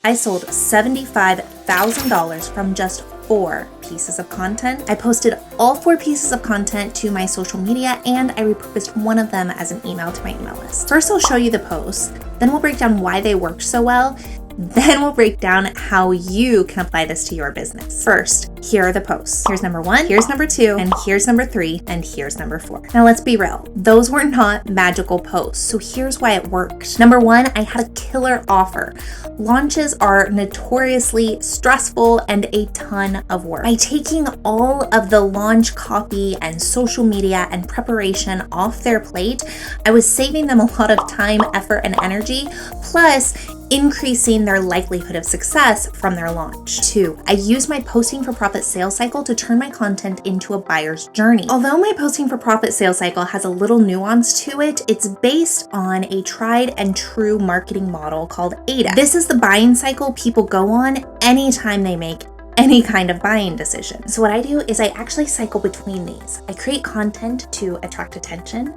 I sold $75,000 from just 4 pieces of content. I posted all 4 pieces of content to my social media, and I repurposed one of them as an email to my email list. First, I'll show you the posts, then we'll break down why they worked so well. Then we'll break down how you can apply this to your business. First, here are the posts. Here's number 1, here's number 2, and here's number 3, and here's number 4. Now let's be real. Those were not magical posts, so here's why it worked. Number 1, I had a killer offer. Launches are notoriously stressful and a ton of work. By taking all of the launch copy and social media and preparation off their plate, I was saving them a lot of time, effort, and energy, plus increasing their likelihood of success from their launch. 2, I use my posting for profit sales cycle to turn my content into a buyer's journey. Although my posting for profit sales cycle has a little nuance to it, it's based on a tried and true marketing model called AIDA. This is the buying cycle people go on anytime they make any kind of buying decision. So what I do is I actually cycle between these. I create content to attract attention.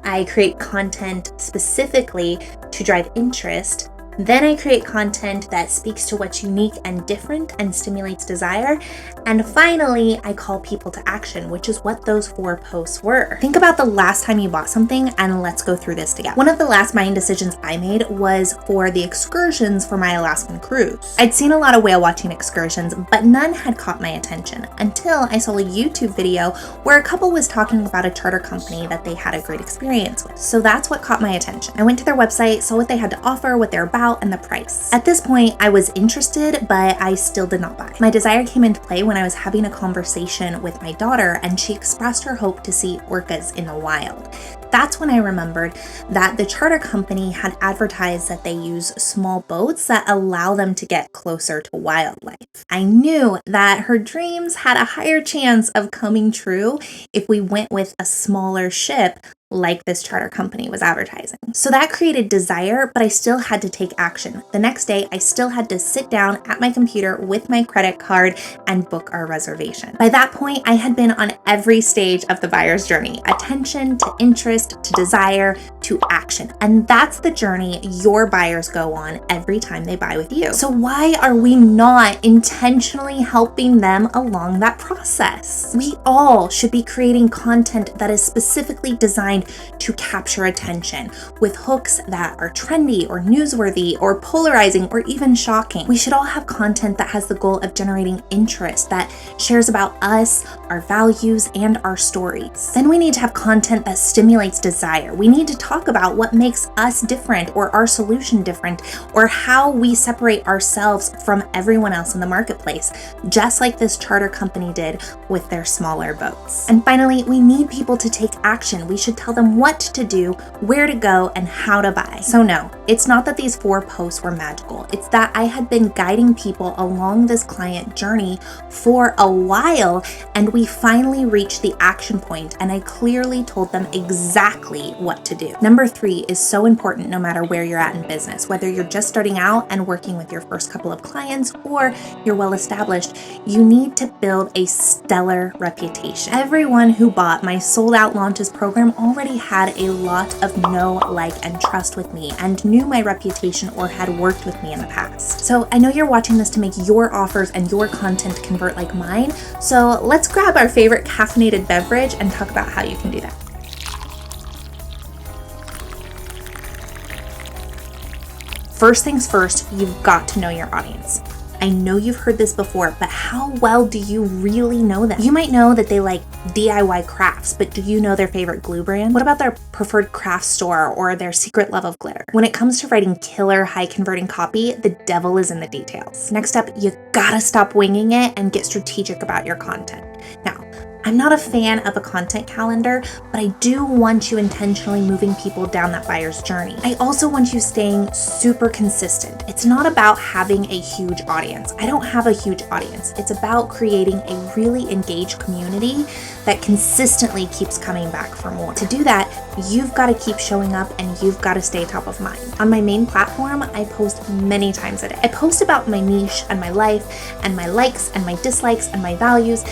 I create content specifically to drive interest. Then I create content that speaks to what's unique and different and stimulates desire. And finally, I call people to action, which is what those 4 posts were. Think about the last time you bought something, and let's go through this together. One of the last buying decisions I made was for the excursions for my Alaskan cruise. I'd seen a lot of whale watching excursions, but none had caught my attention until I saw a YouTube video where a couple was talking about a charter company that they had a great experience with. So that's what caught my attention. I went to their website, saw what they had to offer, what they're about, and the price. At this point, I was interested, but I still did not buy. My desire came into play when I was having a conversation with my daughter, and she expressed her hope to see orcas in the wild. That's when I remembered that the charter company had advertised that they use small boats that allow them to get closer to wildlife. I knew that her dreams had a higher chance of coming true if we went with a smaller ship like this charter company was advertising. So that created desire, but I still had to take action. The next day, I still had to sit down at my computer with my credit card and book our reservation. By that point, I had been on every stage of the buyer's journey: attention to interest, to desire, to action. And that's the journey your buyers go on every time they buy with you. So why are we not intentionally helping them along that process? We all should be creating content that is specifically designed to capture attention, with hooks that are trendy or newsworthy or polarizing or even shocking. We should all have content that has the goal of generating interest, that shares about us, our values, and our stories. Then we need to have content that stimulates desire. We need to talk about what makes us different, or our solution different, or how we separate ourselves from everyone else in the marketplace, just like this charter company did with their smaller boats. And finally, we need people to take action. We should tell them what to do, where to go, and how to buy. So no, it's not that these 4 posts were magical. It's that I had been guiding people along this client journey for a while, and we finally reached the action point, and I clearly told them exactly what to do. Number 3 is so important no matter where you're at in business, whether you're just starting out and working with your first couple of clients or you're well established. You need to build a stellar reputation. Everyone who bought my sold out launches program already had a lot of know, like, and trust with me and knew my reputation or had worked with me in the past. So I know you're watching this to make your offers and your content convert like mine. So let's grab our favorite caffeinated beverage and talk about how you can do that. First things first, you've got to know your audience. I know you've heard this before, but how well do you really know them? You might know that they like DIY crafts, but do you know their favorite glue brand? What about their preferred craft store or their secret love of glitter? When it comes to writing killer, high converting copy, the devil is in the details. Next up, you gotta stop winging it and get strategic about your content. Now, I'm not a fan of a content calendar, but I do want you intentionally moving people down that buyer's journey. I also want you staying super consistent. It's not about having a huge audience. I don't have a huge audience. It's about creating a really engaged community that consistently keeps coming back for more. To do that, you've got to keep showing up and you've got to stay top of mind. On my main platform, I post many times a day. I post about my niche and my life and my likes and my dislikes and my values.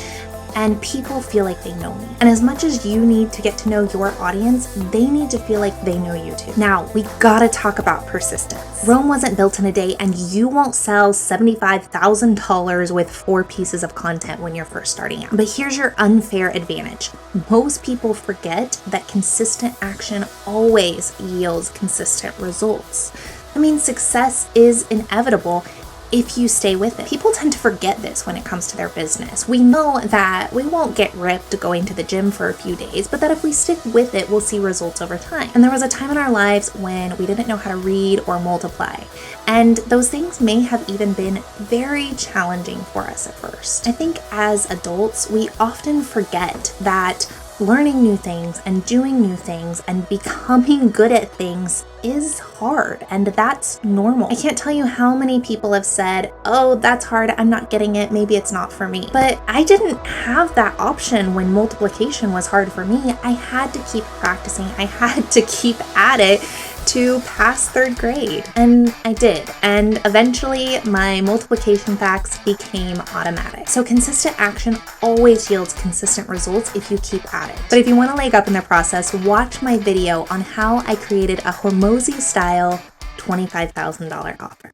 and people feel like they know me. And as much as you need to get to know your audience, they need to feel like they know you too. Now, we gotta talk about persistence. Rome wasn't built in a day, and you won't sell $75,000 with 4 pieces of content when you're first starting out. But here's your unfair advantage. Most people forget that consistent action always yields consistent results. I mean, success is inevitable if you stay with it. People tend to forget this when it comes to their business. We know that we won't get ripped going to the gym for a few days, but that if we stick with it, we'll see results over time. And there was a time in our lives when we didn't know how to read or multiply. And those things may have even been very challenging for us at first. I think as adults, we often forget that learning new things and doing new things and becoming good at things is hard, and that's normal. I can't tell you how many people have said, oh, that's hard, I'm not getting it, maybe it's not for me. But I didn't have that option when multiplication was hard for me. I had to keep practicing. I had to keep at it to pass 3rd grade. And I did. And eventually my multiplication facts became automatic. So consistent action always yields consistent results if you keep at it. But if you want a leg up in the process, watch my video on how I created a Hormozy style $25,000 offer.